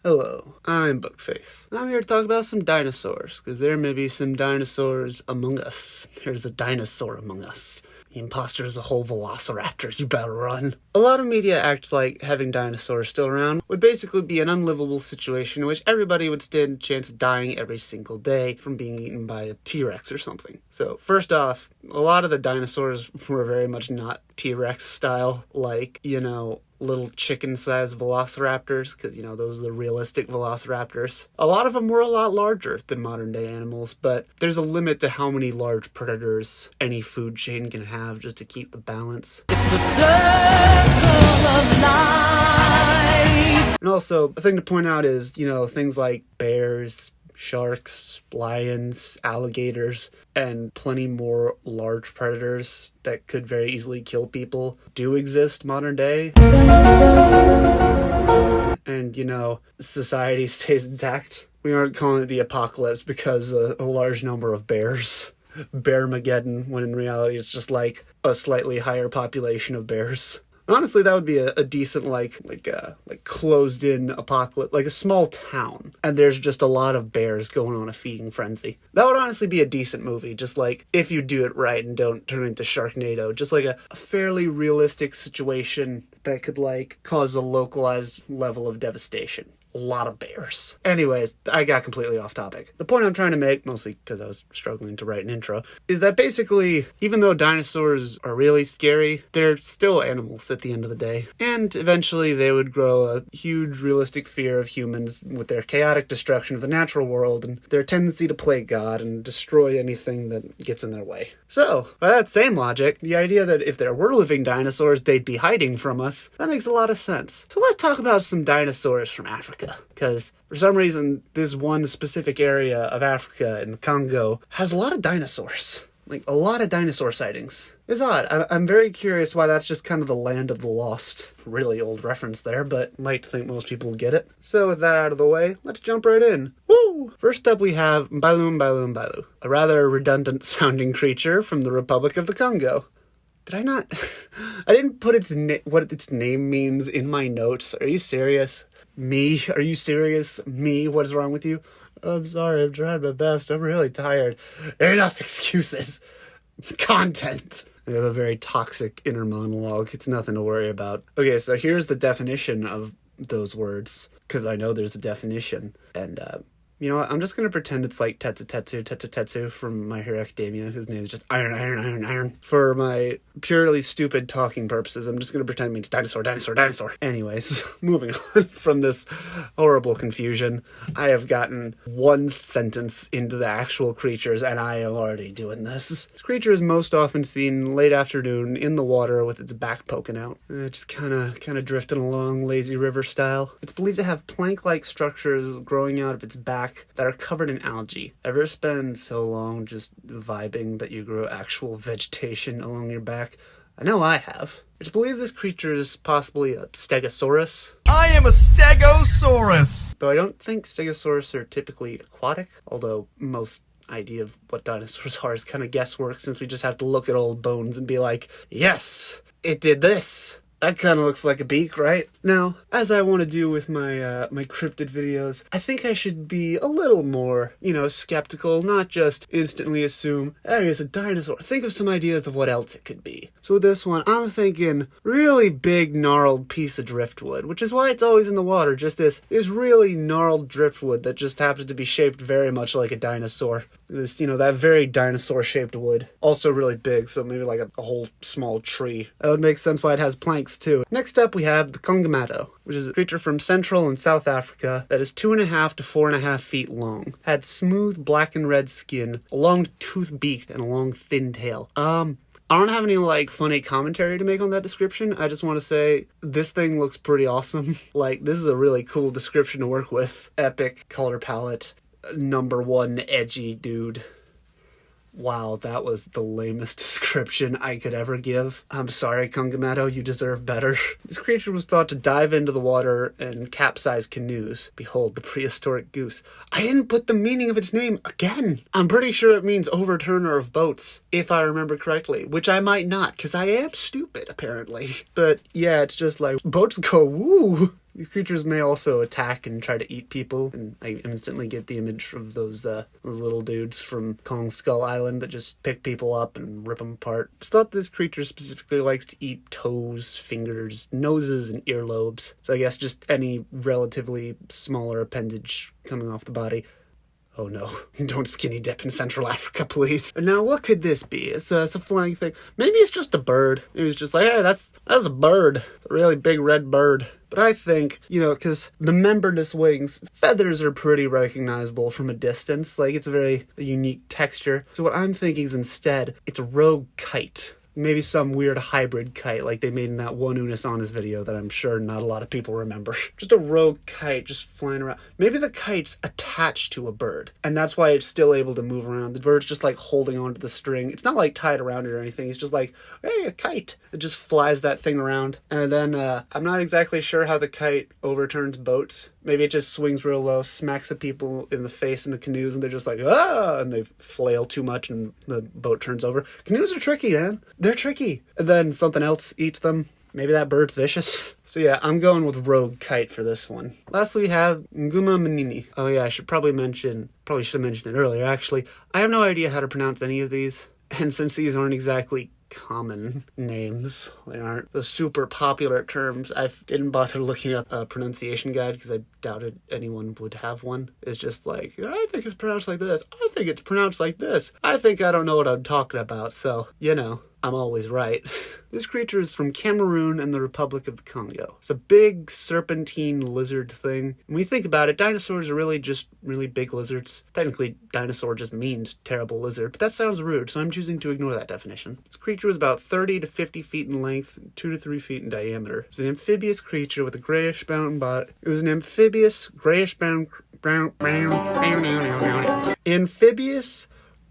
Hello, I'm Bookface. I'm here to talk about some dinosaurs, because there may be some dinosaurs among us. There's a dinosaur among us. The imposter is a whole velociraptor, you better run. A lot of media acts like having dinosaurs still around would basically be an unlivable situation in which everybody would stand a chance of dying every single day from being eaten by a T-Rex or something. So first off, a lot of the dinosaurs were very much not T-Rex style, like, little chicken-sized velociraptors, because, those are the realistic velociraptors. A lot of them were a lot larger than modern-day animals, but there's a limit to how many large predators any food chain can have just to keep the balance. It's the circle of life. And also, a thing to point out is, things like bears, sharks, lions, alligators, and plenty more large predators that could very easily kill people do exist modern day. And, society stays intact. We aren't calling it the apocalypse because a large number of bears. Bearmageddon, when in reality it's just like a slightly higher population of bears. Honestly, that would be a decent, closed-in apocalypse, like a small town, and there's just a lot of bears going on a feeding frenzy. That would honestly be a decent movie, just like, if you do it right and don't turn into Sharknado, just like a fairly realistic situation that could, cause a localized level of devastation. A lot of bears. Anyways, I got completely off topic. The point I'm trying to make, mostly because I was struggling to write an intro, is that basically, even though dinosaurs are really scary, they're still animals at the end of the day. And eventually they would grow a huge realistic fear of humans with their chaotic destruction of the natural world and their tendency to play God and destroy anything that gets in their way. So, by that same logic, the idea that if there were living dinosaurs, they'd be hiding from us, that makes a lot of sense. So let's talk about some dinosaurs from Africa. Because for some reason, this one specific area of Africa in the Congo has a lot of dinosaurs. A lot of dinosaur sightings. It's odd. I'm very curious why that's just kind of the land of the lost. Really old reference there, but I'd like to think most people will get it. So with that out of the way, let's jump right in. Woo! First up we have mbielu-mbielu-mbielu, a rather redundant sounding creature from the Republic of the Congo. Did I not? I didn't put what its name means in my notes. Are you serious? Me? Are you serious? Me? What is wrong with you? I'm sorry, I'm trying my best. I'm really tired. Enough excuses. Content. I have a very toxic inner monologue. It's nothing to worry about. Okay, so here's the definition of those words, because I know there's a definition. And, you know what? I'm just going to pretend it's like Tetsu from My Hero Academia. His name is just Iron. For my purely stupid talking purposes, I'm just going to pretend it means dinosaur. Anyways, moving on from this horrible confusion, I have gotten one sentence into the actual creatures, and I am already doing this. This creature is most often seen late afternoon in the water with its back poking out. Just kind of drifting along lazy river style. It's believed to have plank-like structures growing out of its back that are covered in algae. Ever spend so long just vibing that you grow actual vegetation along your back? I know I have. It's believed this creature is possibly a stegosaurus. I am a stegosaurus. Though I don't think stegosaurus are typically aquatic, although most idea of what dinosaurs are is kind of guesswork, since we just have to look at old bones and be like, yes, it did this. That kind of looks like a beak, right? Now, as I want to do with my my cryptid videos, I think I should be a little more, skeptical, not just instantly assume, hey, it's a dinosaur. Think of some ideas of what else it could be. So with this one, I'm thinking really big, gnarled piece of driftwood, which is why it's always in the water, just this really gnarled driftwood that just happens to be shaped very much like a dinosaur. This, that very dinosaur-shaped wood. Also really big, so maybe like a whole small tree. That would make sense why it has planks, too. Next up, we have the Kongamato, which is a creature from Central and South Africa that is 2.5 to 4.5 feet long. Had smooth black and red skin, a long toothed beak, and a long thin tail. I don't have any, funny commentary to make on that description. I just want to say, this thing looks pretty awesome. This is a really cool description to work with. Epic color palette. Number one edgy dude. Wow, that was the lamest description I could ever give. I'm sorry, Kongamato, you deserve better. This creature was thought to dive into the water and capsize canoes. Behold, the prehistoric goose. I didn't put the meaning of its name again. I'm pretty sure it means overturner of boats, if I remember correctly, which I might not, because I am stupid, apparently. But yeah, it's just like, boats go woo. These creatures may also attack and try to eat people, and I instantly get the image of those little dudes from Kong Skull Island that just pick people up and rip them apart. It's thought this creature specifically likes to eat toes, fingers, noses, and earlobes. So I guess just any relatively smaller appendage coming off the body. Oh no, don't skinny dip in Central Africa, please. And now, what could this be? It's a flying thing. Maybe it's just a bird. It was just like, hey, that's a bird. It's a really big red bird. But I think, because the membranous wings, feathers are pretty recognizable from a distance. Like, it's a very unique texture. So what I'm thinking is instead, it's a rogue kite. Maybe some weird hybrid kite like they made in that one Unisonus video that I'm sure not a lot of people remember. Just a rogue kite just flying around. Maybe the kite's attached to a bird, and that's why it's still able to move around. The bird's just like holding onto the string. It's not like tied around it or anything. It's just like, hey, a kite. It just flies that thing around. And then I'm not exactly sure how the kite overturns boats. Maybe it just swings real low, smacks the people in the face in the canoes, and they're just like, ah, and they flail too much and the boat turns over. Canoes are tricky, man. They're tricky. And then something else eats them. Maybe that bird's vicious. So yeah, I'm going with rogue kite for this one. Lastly, we have nguma-monene. Oh yeah, I should have mentioned it earlier, actually. I have no idea how to pronounce any of these. And since these aren't exactly common names, they aren't the super popular terms, I didn't bother looking up a pronunciation guide because I doubted anyone would have one. It's just like, I think it's pronounced like this. I think it's pronounced like this. I think I don't know what I'm talking about, so, I'm always right. This creature is from Cameroon and the Republic of the Congo. It's a big serpentine lizard thing. When we think about it, dinosaurs are really just really big lizards. Technically, dinosaur just means terrible lizard, but that sounds rude, so I'm choosing to ignore that definition. This creature was about 30 to 50 feet in length, 2 to 3 feet in diameter. It was an amphibious creature with a grayish-brown body. It was an amphibious, grayish-brown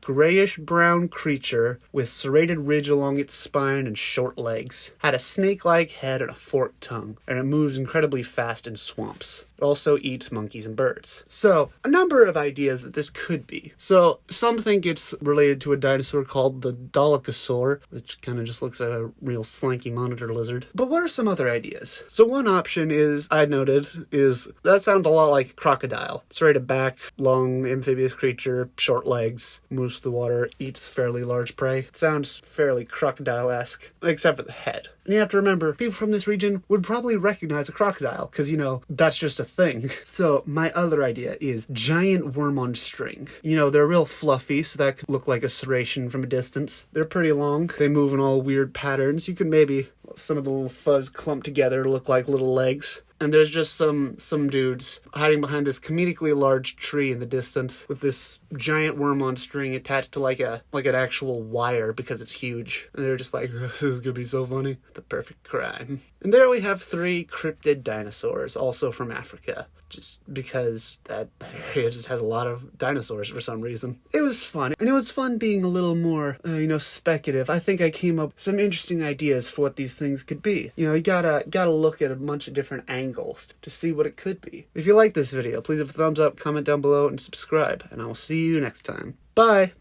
grayish-brown creature with serrated ridge along its spine and short legs. Had a snake-like head and a forked tongue, and it moves incredibly fast in swamps. It also eats monkeys and birds. So, a number of ideas that this could be. So, some think it's related to a dinosaur called the Dolichosaur, which kind of just looks like a real slanky monitor lizard. But what are some other ideas? So one option is, I noted, is that sounds a lot like a crocodile. Serrated back, long amphibious creature, short legs, moves to the water, eats fairly large prey. It sounds fairly crocodile-esque, except for the head. And you have to remember, people from this region would probably recognize a crocodile, because, that's just a thing. So, my other idea is giant worm on string. They're real fluffy, so that could look like a serration from a distance. They're pretty long. They move in all weird patterns. You could maybe, some of the little fuzz clumped together to look like little legs. And there's just some dudes hiding behind this comedically large tree in the distance with this giant worm on string attached to like an actual wire because it's huge. And they're just like, this is gonna be so funny. The perfect crime. And there we have 3 cryptid dinosaurs, also from Africa. Just because that area just has a lot of dinosaurs for some reason. It was fun. And it was fun being a little more, speculative. I think I came up with some interesting ideas for what these things could be. You gotta look at a bunch of different angles to see what it could be. If you like this video, please give a thumbs up, comment down below, and subscribe. And I will see you next time. Bye!